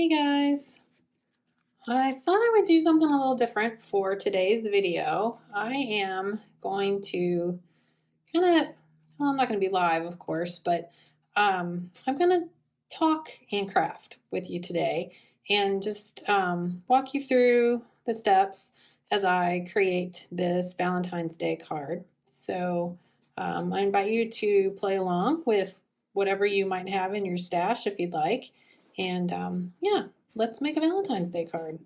Hey guys, I thought I would do something a little different for today's video. I am going to well, I'm not going to be live, of course, but I'm going to talk and craft with you today and just walk you through the steps as I create this Valentine's Day card. So I invite you to play along with whatever you might have in your stash if you'd like. And yeah, let's make a Valentine's Day card.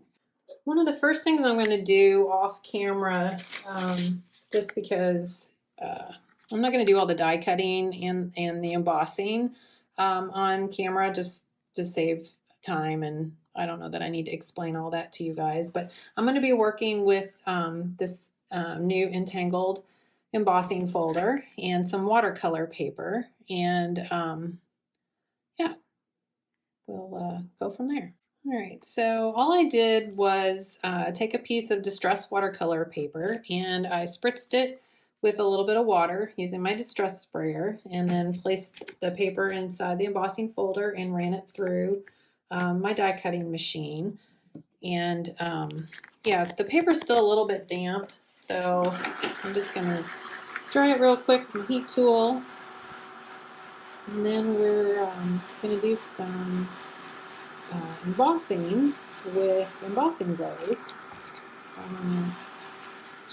One of the first things I'm going to do off camera, just because I'm not going to do all the die cutting and the embossing on camera just to save time, and I don't know that I need to explain all that to you guys, but I'm going to be working with this new Entangled embossing folder and some watercolor paper, and yeah, we'll go from there. All right, so all I did was take a piece of distress watercolor paper and I spritzed it with a little bit of water using my distress sprayer, and then placed the paper inside the embossing folder and ran it through my die cutting machine. And yeah, the paper's still a little bit damp, so I'm just gonna dry it real quick with my heat tool. And then we're gonna do some embossing with embossing glaze. So I'm going to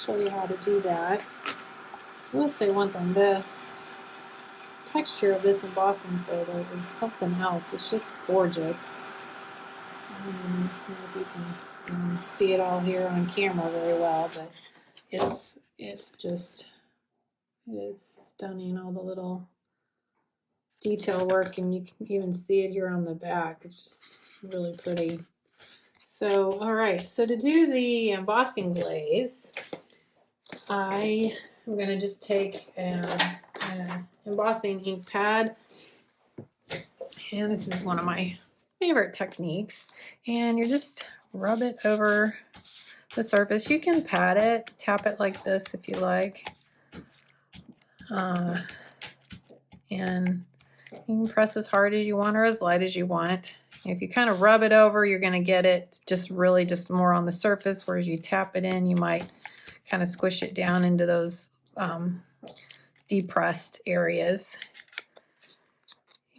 show you how to do that. I will say one thing, the texture of this embossing folder is something else. It's just gorgeous. I don't know if you can see it all here on camera very well, but it is stunning, all the little detail work, and you can even see it here on the back. It's just really pretty. So, all right, so to do the embossing glaze, I am going to just take an embossing ink pad, and this is one of my favorite techniques, and you just rub it over the surface. You can pat it, tap it like this if you like, and you can press as hard as you want or as light as you want. If you kind of rub it over, you're going to get it just more on the surface, whereas you tap it in, you might kind of squish it down into those depressed areas.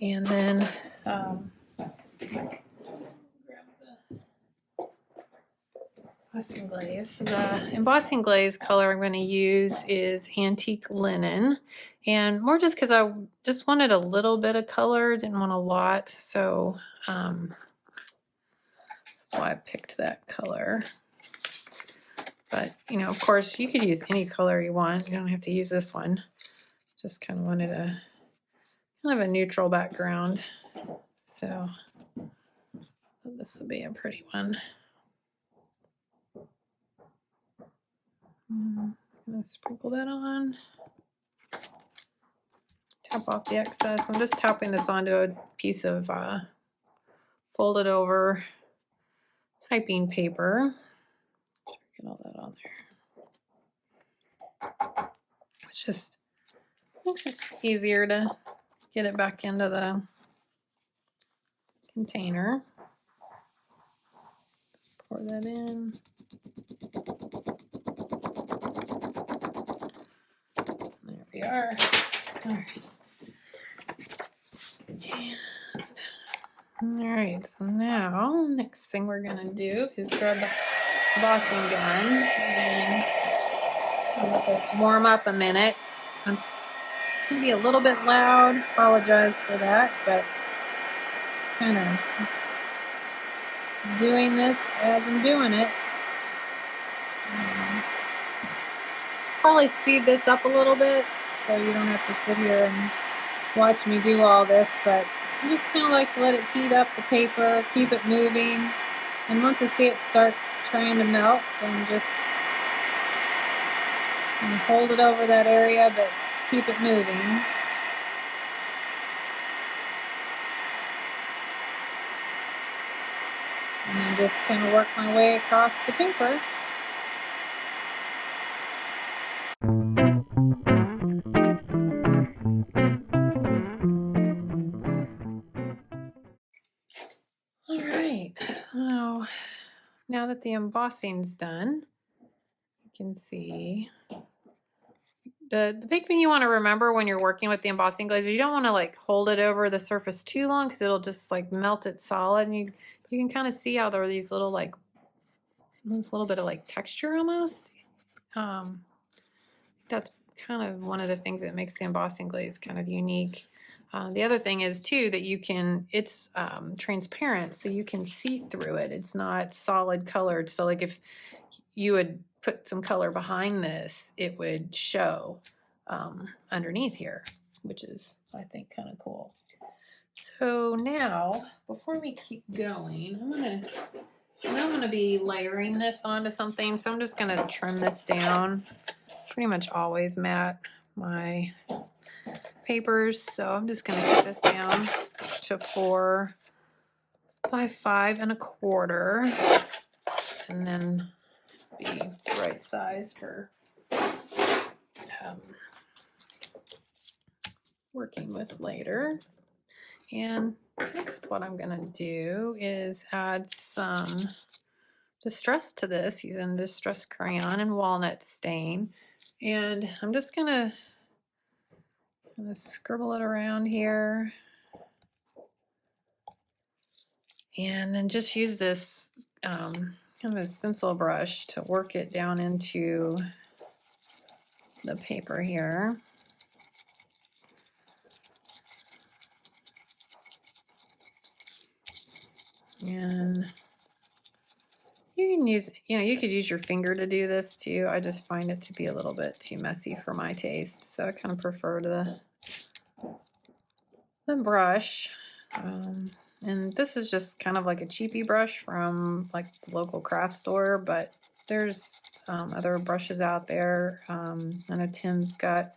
And then grab the embossing glaze. The embossing glaze color I'm going to use is Antique Linen, and more just because I just wanted a little bit of color, didn't want a lot, so this is why I picked that color. But you know, of course, you could use any color you want. You don't have to use this one. Just kind of wanted a kind of a neutral background, so this will be a pretty one. Just gonna sprinkle that on. Tap off the excess. I'm just tapping this onto a piece of folded over typing paper. Get all that on there. It's just makes it easier to get it back into the container. Pour that in. There we are. All right. All right, so now next thing we're gonna do is grab the embossing gun and let this warm up a minute. It's gonna be a little bit loud, apologize for that, but kind of doing this as I'm doing it. Probably speed this up a little bit so you don't have to sit here and watch me do all this, but I just kind of like to let it heat up the paper, keep it moving, and once I see it start trying to melt, then just hold it over that area, but keep it moving. And then just kind of work my way across the paper. All right, now that the embossing's done, you can see the big thing you want to remember when you're working with the embossing glaze is you don't want to like hold it over the surface too long because it'll just like melt it solid. And you can kind of see how there are these little like, this little bit of like texture almost. That's kind of one of the things that makes the embossing glaze kind of unique. The other thing is too that you can, it's transparent, so you can see through it. It's not solid colored. So like if you would put some color behind this, it would show underneath here, which is, I think, kind of cool. So now, before we keep going, I'm gonna be layering this onto something. So I'm just gonna trim this down. Pretty much always mat my papers, so I'm just going to cut this down to 4 by 5 1/4, and then be the right size for working with later. And next, what I'm going to do is add some distress to this using distress crayon and walnut stain, and I'm just going to scribble it around here, and then just use this kind of a stencil brush to work it down into the paper here. And you can use, you could use your finger to do this too. I just find it to be a little bit too messy for my taste, so I kind of prefer the brush. And this is just kind of like a cheapy brush from like the local craft store, but there's other brushes out there. I know Tim's got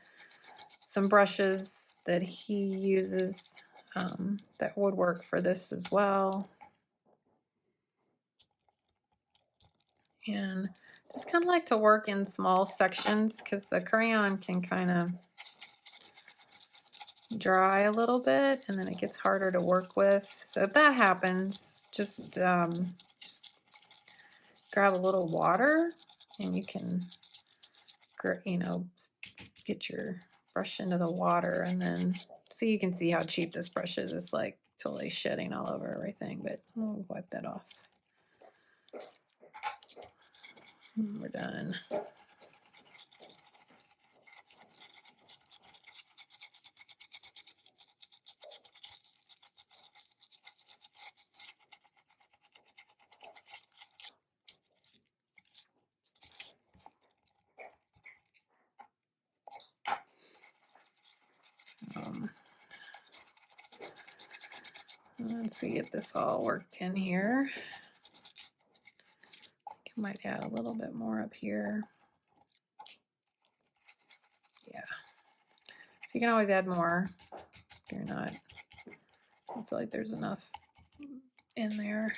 some brushes that he uses that would work for this as well. And just kind of like to work in small sections because the crayon can kind of dry a little bit and then it gets harder to work with. So if that happens, just grab a little water and you can, get your brush into the water, and then so you can see how cheap this brush is. It's like totally shedding all over everything, but we'll wipe that off. We're done. Once we get this all worked in here, I might add a little bit more up here. Yeah. So you can always add more if you're not, I feel like there's enough in there.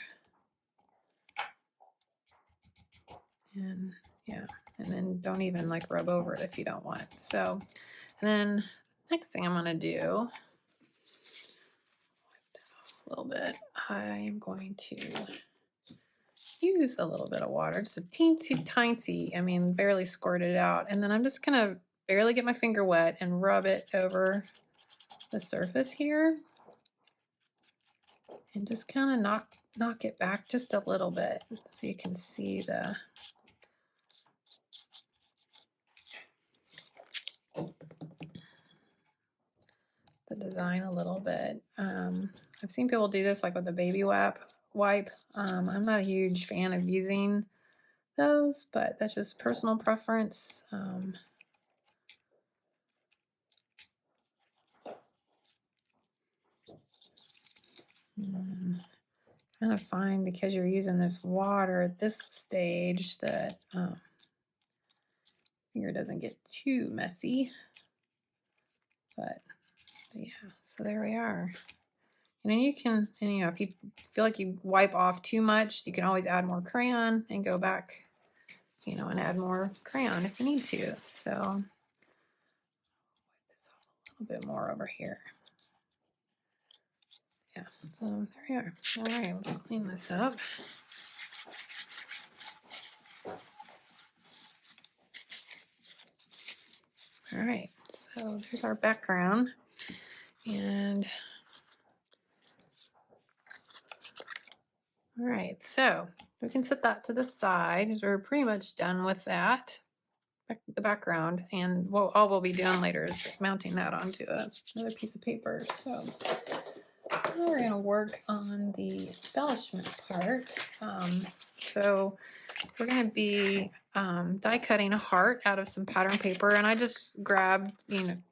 And yeah, and then don't even like rub over it if you don't want. So, and then next thing I'm gonna do, a little bit, I'm going to use a little bit of water, just a teensy tiny, I mean barely squirt it out, and then I'm just gonna barely get my finger wet and rub it over the surface here and just kind of knock it back just a little bit so you can see the design a little bit. I've seen people do this like with a baby wipe. I'm not a huge fan of using those, but that's just personal preference. Kind of find because you're using this water at this stage that finger doesn't get too messy. But yeah, so there we are. And then you can, and if you feel like you wipe off too much, you can always add more crayon and go back, and add more crayon if you need to. So wipe this off a little bit more over here. Yeah, so there we are. All right, we'll clean this up. All right, so there's our background, and all right, so we can set that to the side because we're pretty much done with that, the background, and all we'll be doing later is mounting that onto another piece of paper. So now we're gonna work on the embellishment part. So we're gonna be die cutting a heart out of some pattern paper, and I just grabbed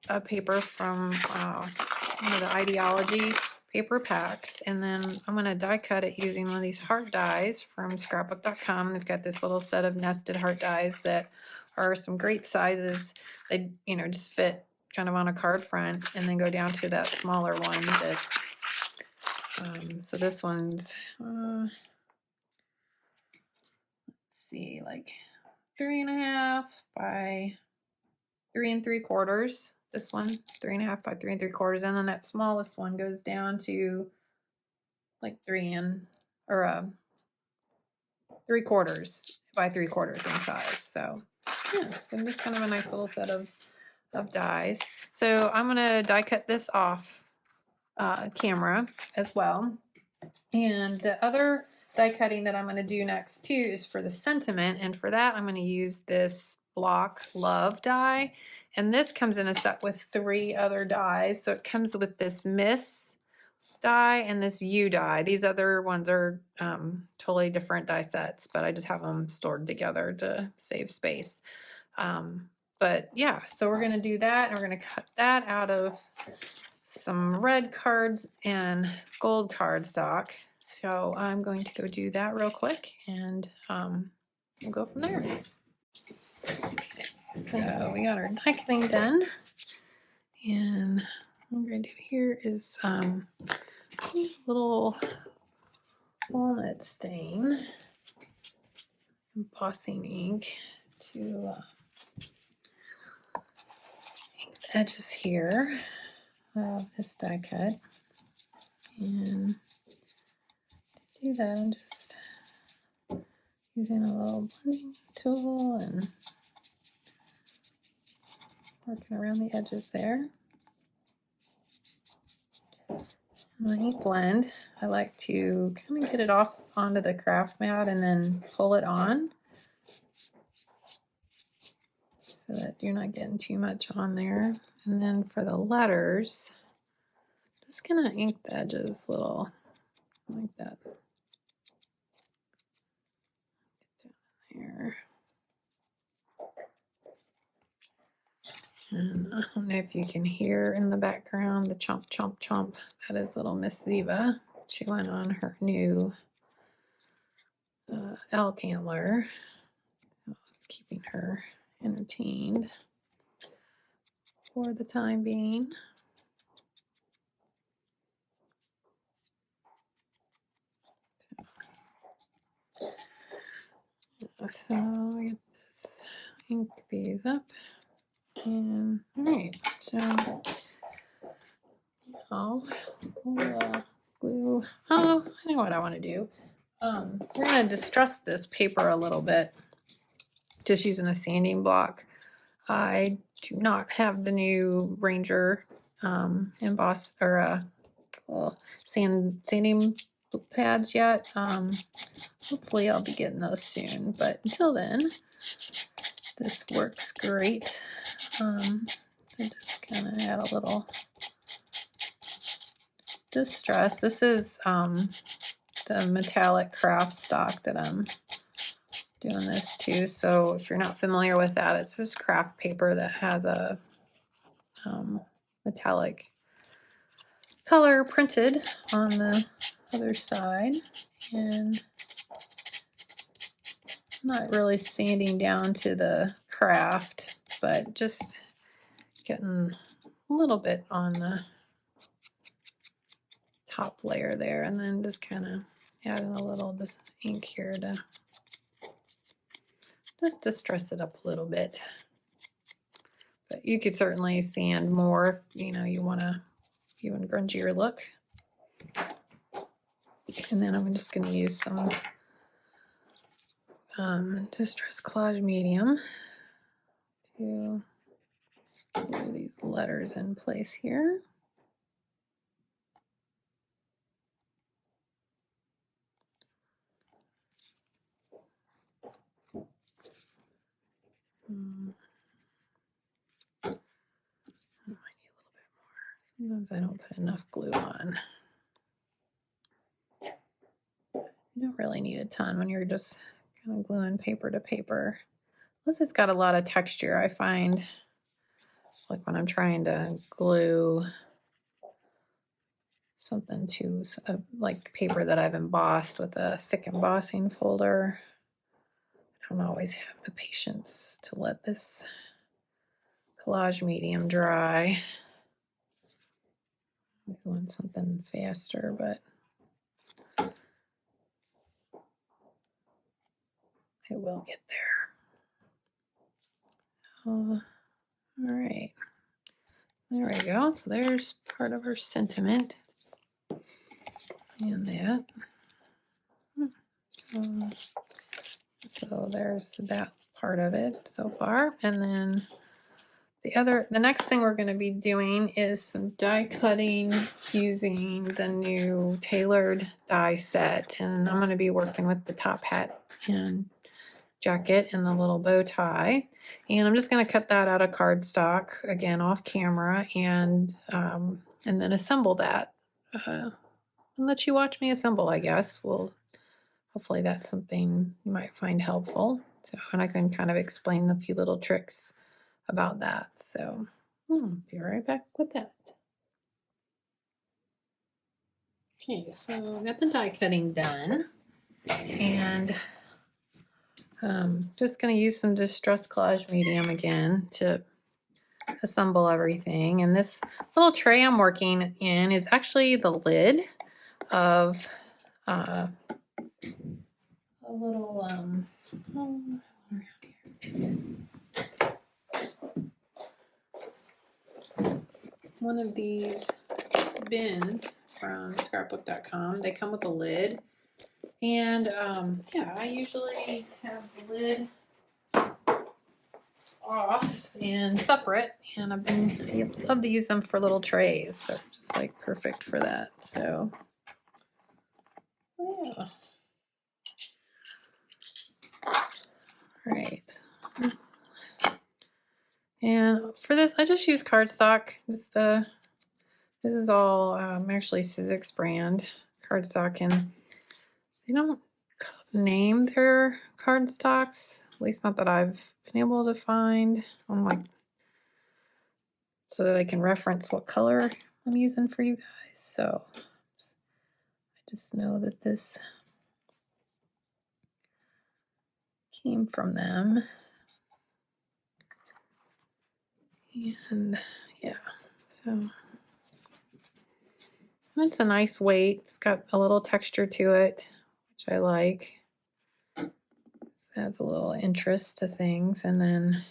a paper from one of the Ideology paper packs, and then I'm going to die cut it using one of these heart dies from scrapbook.com. They've got this little set of nested heart dies that are some great sizes. They just fit kind of on a card front, and then go down to that smaller one that's so this one's let's see, like 3.5 by 3 3/4. This one 3.5 by 3 3/4, and then that smallest one goes down to like 3 3/4 by 3/4 in size. So yeah, so just kind of a nice little set of dies. So I'm gonna die cut this off camera as well, and the other die cutting that I'm going to do next too is for the sentiment, and for that I'm going to use this block love die, and this comes in a set with 3 other dies. So it comes with this Miss die and this U die. These other ones are totally different die sets, but I just have them stored together to save space. But yeah, so we're going to do that, and we're going to cut that out of some red cards and gold cardstock. So I'm going to go do that real quick, and we'll go from there. So we got our die cutting done, and what I'm going to do here is use a little walnut stain, embossing ink to ink the edges here of this die cut, and to do that I'm just using a little blending tool and working around the edges there. My ink blend, I like to kind of get it off onto the craft mat and then pull it on so that you're not getting too much on there. And then for the letters, just gonna ink the edges a little like that. Get down there. And I don't know if you can hear in the background the chomp, chomp, chomp. That is little Miss Ziva chewing on her new elk antler. It's keeping her entertained for the time being. So I get this, ink these up, and all right, so now we'll glue. Oh, I know what I want to do. We're going to distress this paper a little bit, just using a sanding block. I do not have the new Ranger emboss or sanding pads yet. Hopefully I'll be getting those soon, but until then, this works great. I just kind of add a little distress. This is the metallic craft stock that I'm doing this to. So if you're not familiar with that, it's just craft paper that has a metallic color printed on the other side, and not really sanding down to the craft, but just getting a little bit on the top layer there, and then just kind of adding a little ink here to just distress it up a little bit. But you could certainly sand more if you want to even grungier look. And then I'm just going to use some Distress Collage Medium to these letters in place here. I might need a little bit more. Sometimes I don't put enough glue on. You don't really need a ton when you're just kind of gluing paper to paper. Unless it's got a lot of texture, I find. Like when I'm trying to glue something to like paper that I've embossed with a thick embossing folder. I don't always have the patience to let this collage medium dry. I want something faster, but it will get there. All right, there we go. So there's part of our sentiment and that. So there's that part of it so far. And then the next thing we're going to be doing is some die cutting using the new tailored die set. And I'm going to be working with the top hat and jacket and the little bow tie. And I'm just going to cut that out of cardstock, again, off camera, and then assemble that. And let you watch me assemble, I guess. Hopefully that's something you might find helpful. So, and I can kind of explain a few little tricks about that. So I'll be right back with that. Okay, so got the die cutting done, and just going to use some distress collage medium again to assemble everything. And this little tray I'm working in is actually the lid of a little one of these bins from scrapbook.com. They come with a lid, and yeah, I usually have the lid off and separate, and I love to use them for little trays. They're just like perfect for that. So yeah. All right. And for this, I just use cardstock. This is all actually Sizzix brand cardstock, and they don't name their cardstocks, at least not that I've been able to find on my, so that I can reference what color I'm using for you guys. So I just know that this came from them. And yeah, so it's a nice weight. It's got a little texture to it, which I like. This adds a little interest to things. And then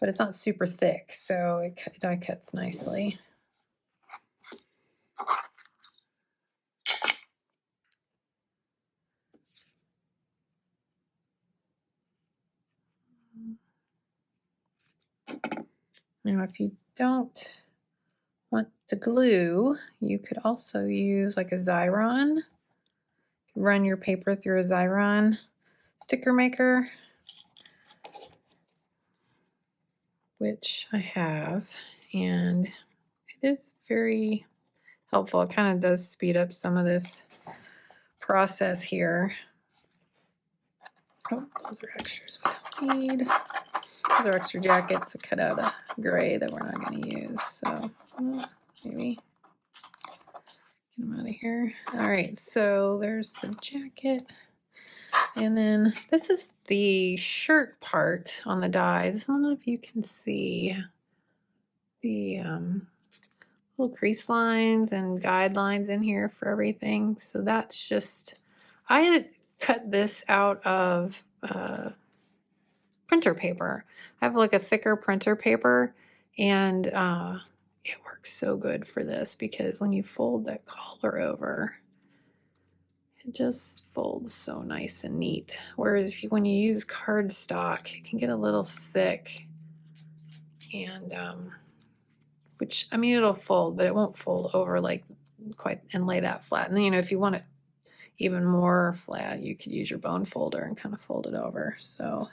but it's not super thick, so it die cuts nicely. Now, if you don't want to glue, you could also use like a Xyron. Run your paper through a Xyron sticker maker, which I have, and it is very helpful. It kind of does speed up some of this process here. Oh, those are extras we don't need. Those are extra jackets that cut out a gray that we're not going to use. So maybe get them out of here. All right, so there's the jacket. And then this is the shirt part on the dies. I don't know if you can see the little crease lines and guidelines in here for everything. So that's just, I cut this out of printer paper. I have like a thicker printer paper, and it works so good for this because when you fold that collar over, it just folds so nice and neat. Whereas if you, when you use cardstock, it can get a little thick, and which, I mean, it'll fold, but it won't fold over like quite and lay that flat. And then, you know, if you want it even more flat, you could use your bone folder and kind of fold it over. So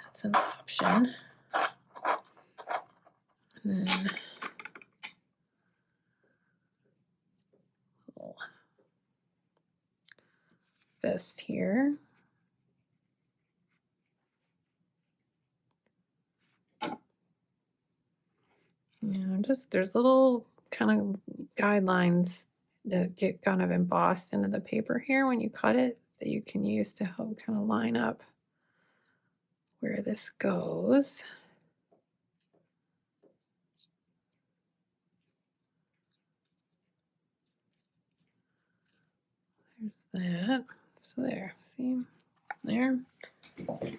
that's an option. And then little vest here. You know, just there's little kind of guidelines that get kind of embossed into the paper here when you cut it that you can use to help kind of line up where this goes. There's that. So there, see? There. And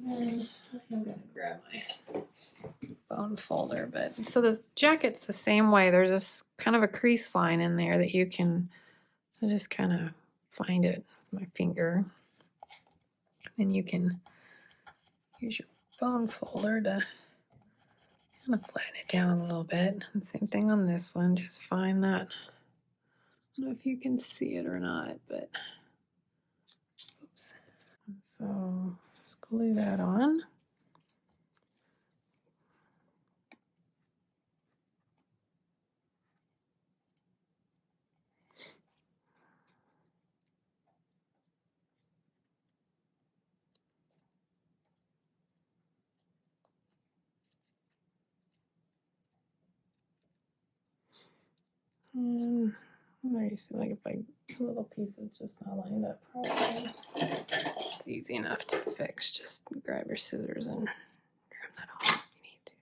then I'm gonna grab my bone folder, but so this jacket's the same way. There's this kind of a crease line in there that you can just kind of find it with my finger. Then you can use your bone folder to kind of flatten it down a little bit. And same thing on this one, just find that. I don't know if you can see it or not, but oops. So just glue that on. And there you see, like if a little piece is just not lined up properly, it's easy enough to fix. Just grab your scissors and trim that off if you need to.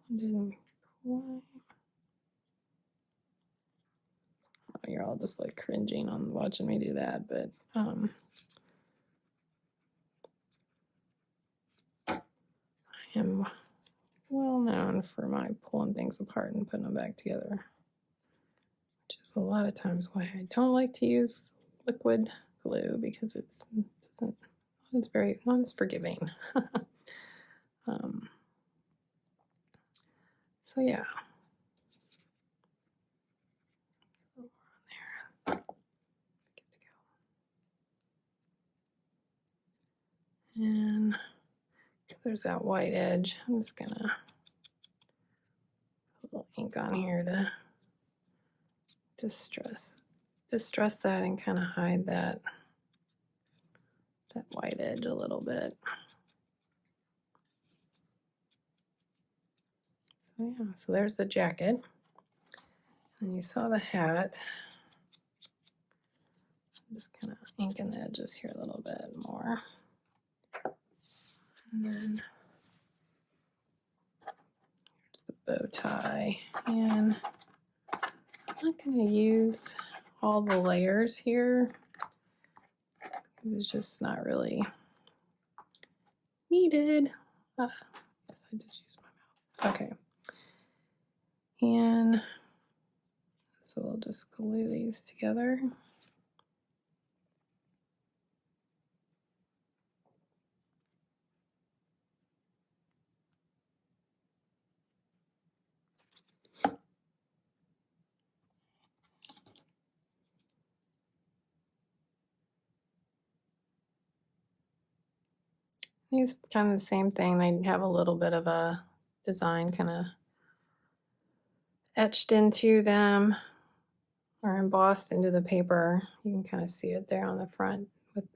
Didn't quite. Oh, you're all just like cringing on watching me do that, but I am well known for my pulling things apart and putting them back together, which is a lot of times why I don't like to use liquid glue, because it's very not as forgiving. So yeah. There. Good to go. And if there's that white edge, I'm just gonna put a little ink on here to distress that and kind of hide that white edge a little bit. So yeah, so there's the jacket. And you saw the hat. I'm just kind of inking the edges here a little bit more. And then here's the bow tie. And I'm not going to use all the layers here. It's just not really needed. Yes, I just used my mouth. Okay. And so we'll just glue these together. These kind of the same thing. They have a little bit of a design kind of etched into them or embossed into the paper. You can kind of see it there on the front with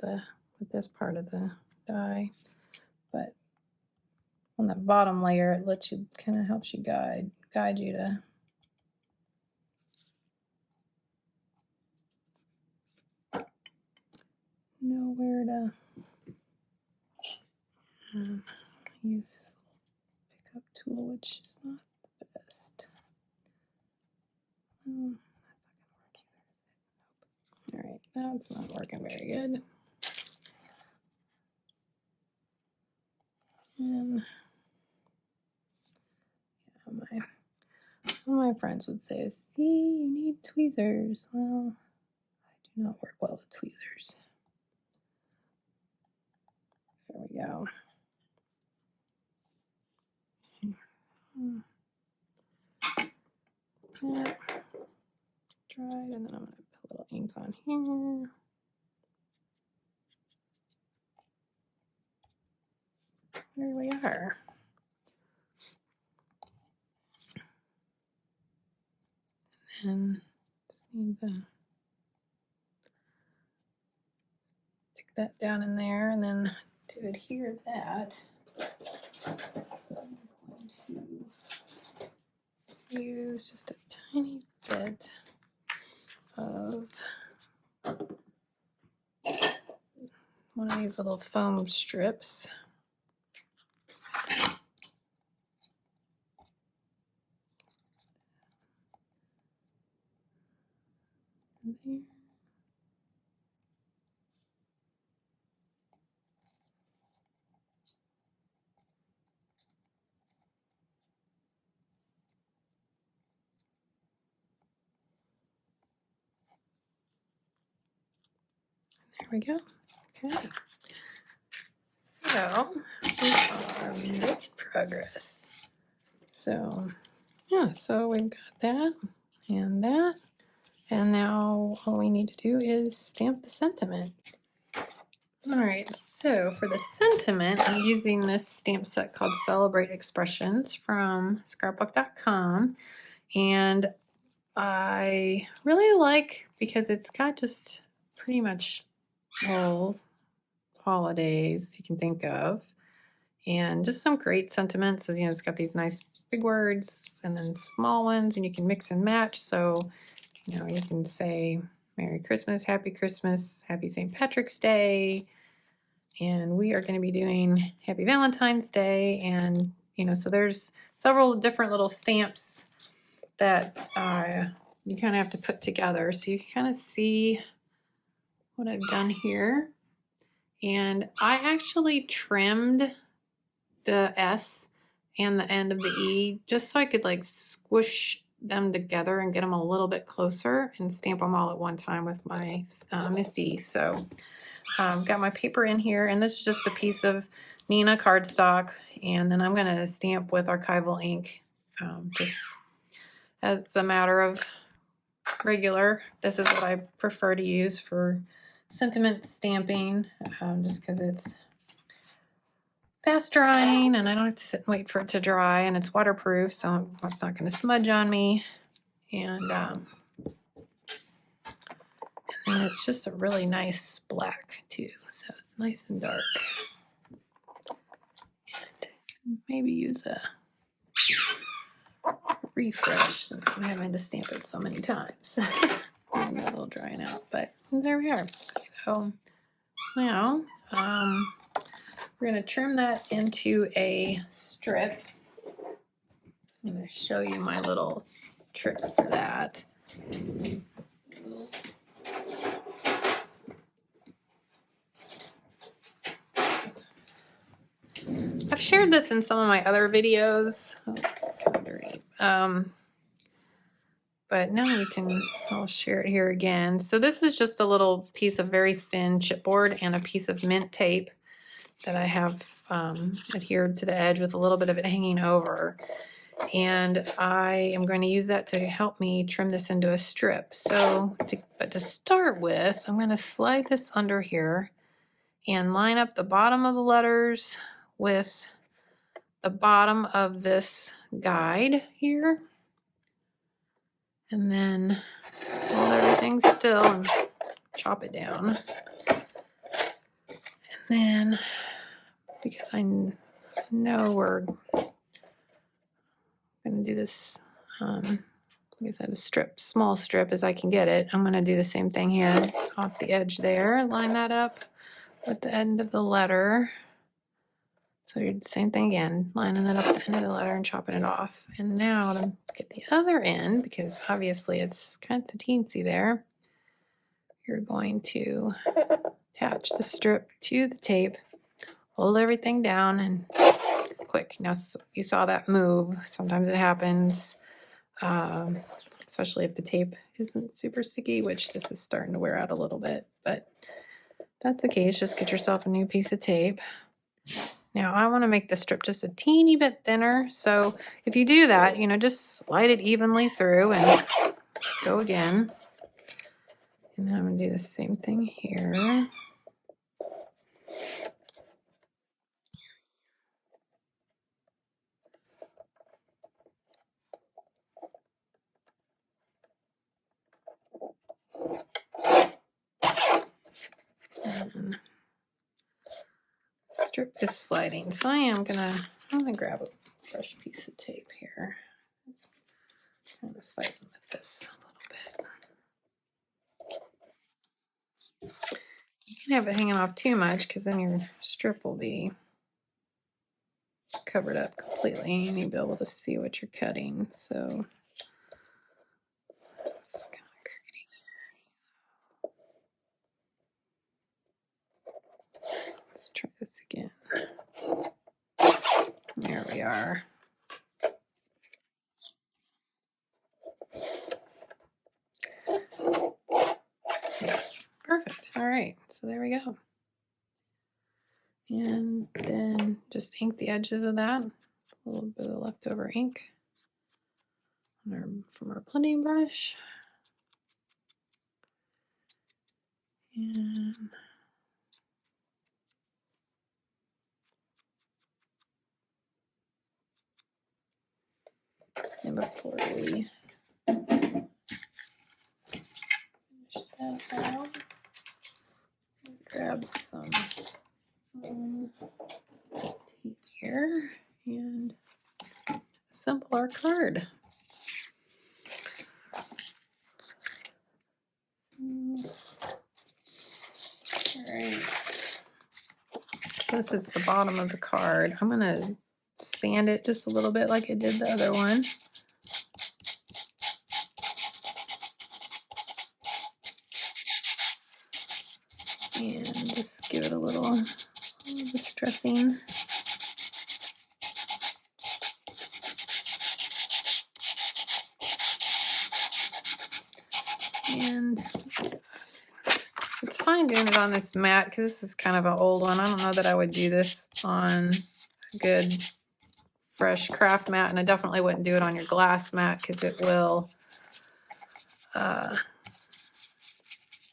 this part of the die. But on that bottom layer, it lets you kind of helps you guide you to know where to use this little pickup tool, which is not the best. That's not going to work either. All right, that's not working very good. And yeah, one of my friends would say, see, you need tweezers. Well, I do not work well with tweezers. There we go. Yeah. Dried, and then I'm going to put a little ink on here. There we are. And just need to stick that down in there, and then to adhere that, I'm going to use just a tiny bit of one of these little foam strips. There. There we go. Okay. So we are making progress. So yeah, so we've got that and that. And now all we need to do is stamp the sentiment. All right, so for the sentiment, I'm using this stamp set called Celebrate Expressions from scrapbook.com. And I really like, because it's got just pretty much all holidays you can think of, and just some great sentiments. So, you know, it's got these nice big words and then small ones, and you can mix and match. So, you know, you can say Merry Christmas, Happy St. Patrick's Day, and we are going to be doing Happy Valentine's Day. And, you know, so there's several different little stamps that you kind of have to put together. So you can kind of see what I've done here. And I actually trimmed the S and the end of the E just so I could like squish them together and get them a little bit closer and stamp them all at one time with my MISTI. So got my paper in here, and this is just a piece of Neenah cardstock, and then I'm going to stamp with archival ink, just as a matter of regular. This is what I prefer to use for sentiment stamping, just because it's fast drying and I don't have to sit and wait for it to dry, and it's waterproof, so it's not going to smudge on me. And then it's just a really nice black too, so it's nice and dark. And maybe use a refresh since I'm having to stamp it so many times. I'm a little drying out, but there we are. So now we're going to trim that into a strip. I'm going to show you my little trick for that. I've shared this in some of my other videos. Oh, it's kind of dirty. But now I'll share it here again. So this is just a little piece of very thin chipboard and a piece of mint tape that I have adhered to the edge with a little bit of it hanging over. And I am going to use that to help me trim this into a strip. So, but to start with, I'm going to slide this under here and line up the bottom of the letters with the bottom of this guide here. And then hold everything still and chop it down. And then, because I know we're going to do this, like I said, small strip as I can get it, I'm going to do the same thing here off the edge there, line that up with the end of the letter. So you're same thing again, lining that up at the end of the letter and chopping it off. And now to get the other end, because obviously it's kind of teensy there, you're going to attach the strip to the tape, hold everything down, and quick. Now you saw that move. Sometimes it happens, especially if the tape isn't super sticky, which this is starting to wear out a little bit. But if that's the case, just get yourself a new piece of tape. Now I want to make the strip just a teeny bit thinner. So if you do that, you know, just slide it evenly through and go again. And then I'm going to do the same thing here. And strip is sliding, so I'm gonna grab a fresh piece of tape here. Kind of fighting with this a little bit. You can have it hanging off too much because then your strip will be covered up completely and you'll be able to see what you're cutting. So it's kind of pretty. Let's try this again. There we are. Perfect. All right, so there we go. And then just ink the edges of that. A little bit of leftover ink from our blending brush. And before we finish that out, grab some tape here and assemble our card. Alright, so this is the bottom of the card. I'm going to sand it just a little bit like I did the other one. And just give it a little distressing. And it's fine doing it on this mat because this is kind of an old one. I don't know that I would do this on a good fresh craft mat, and I definitely wouldn't do it on your glass mat because it will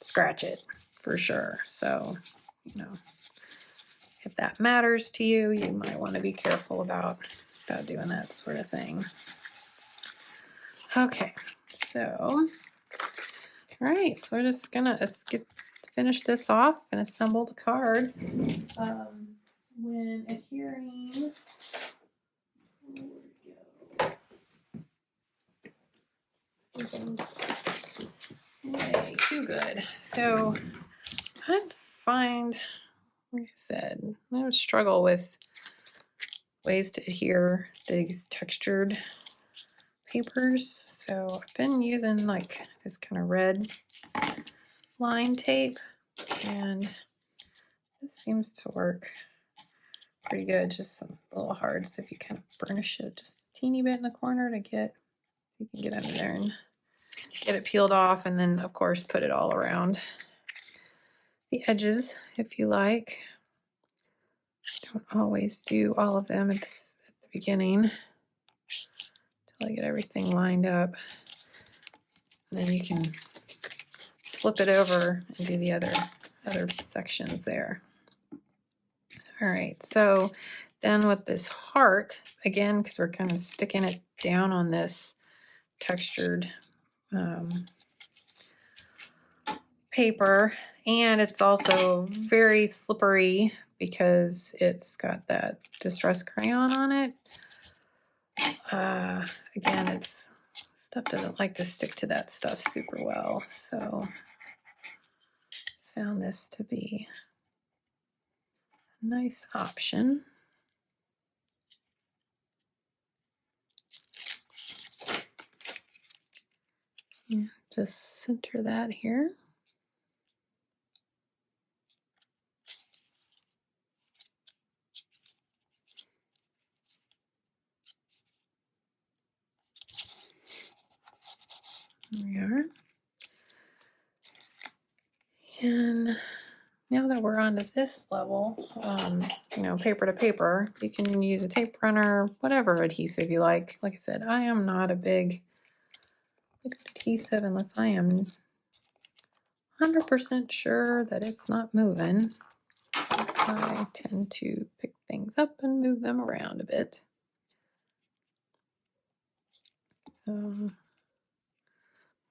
scratch it for sure. So, you know, if that matters to you, you might want to be careful about doing that sort of thing. Okay, so all right, so we're just gonna finish this off and assemble the card. When adhering, way too good. So I find, like I said, I would struggle with ways to adhere these textured papers. So I've been using like this kind of red line tape, and this seems to work pretty good, just a little hard. So if you kind of burnish it just a teeny bit in the corner to get, you can get under there and get it peeled off, and then of course put it all around the edges if you like. Don't always do all of them at the beginning until I get everything lined up. And then you can flip it over and do the other sections there. All right, so then with this heart, again, because we're kind of sticking it down on this textured paper, and it's also very slippery because it's got that distress crayon on it. Again, it's stuff doesn't like to stick to that stuff super well, so found this to be nice option. Yeah, just center that here. There we are. And now that we're onto this level, you know, paper to paper, you can use a tape runner, whatever adhesive you like. Like I said, I am not a big adhesive unless I am 100% sure that it's not moving. Because I tend to pick things up and move them around a bit. I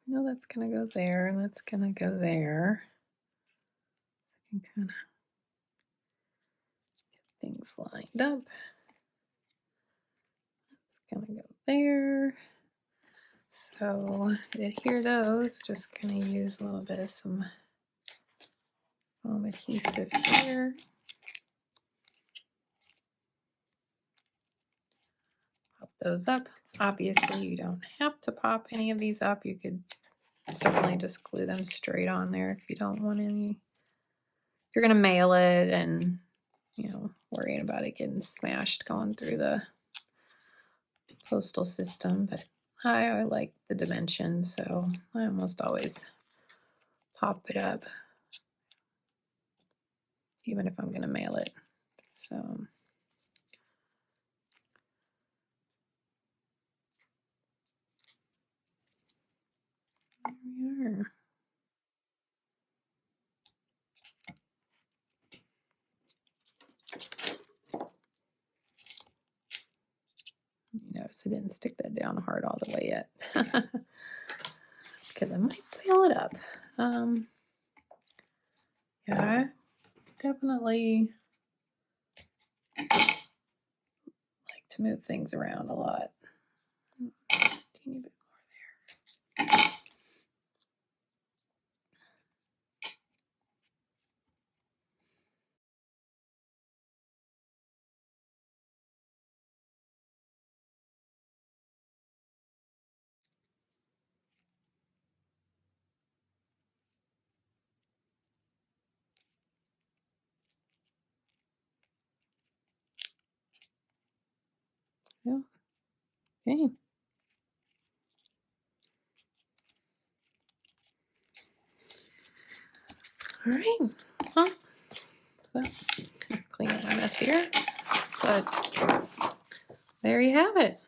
know that's going to go there, and that's going to go there. I can kind of get things lined up. That's going to go there. So to adhere those, just going to use a little bit of some foam adhesive here. Pop those up. Obviously, you don't have to pop any of these up. You could certainly just glue them straight on there if you don't want any. If you're going to mail it and, you know, worrying about it getting smashed going through the postal system, but I like the dimensions, so I almost always pop it up, even if I'm going to mail it. So there we are. You notice I didn't stick that down hard all the way yet because I might fail it up. Yeah, definitely like to move things around a lot. A teeny bit more there. Yeah. Okay. All right. Well, so clean up my mess here. But there you have it.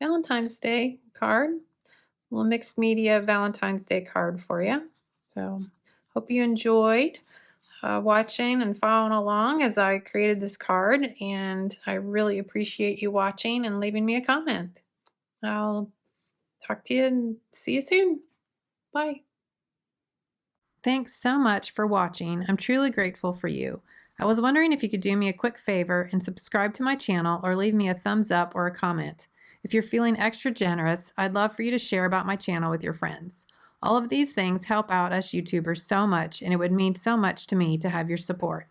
Valentine's Day card. A little mixed media Valentine's Day card for you. So hope you enjoyed watching and following along as I created this card, and I really appreciate you watching and leaving me a comment. I'll talk to you and see you soon. Bye. Thanks so much for watching. I'm truly grateful for you. I was wondering if you could do me a quick favor and subscribe to my channel or leave me a thumbs up or a comment. If you're feeling extra generous, I'd love for you to share about my channel with your friends. All of these things help out us YouTubers so much, and it would mean so much to me to have your support.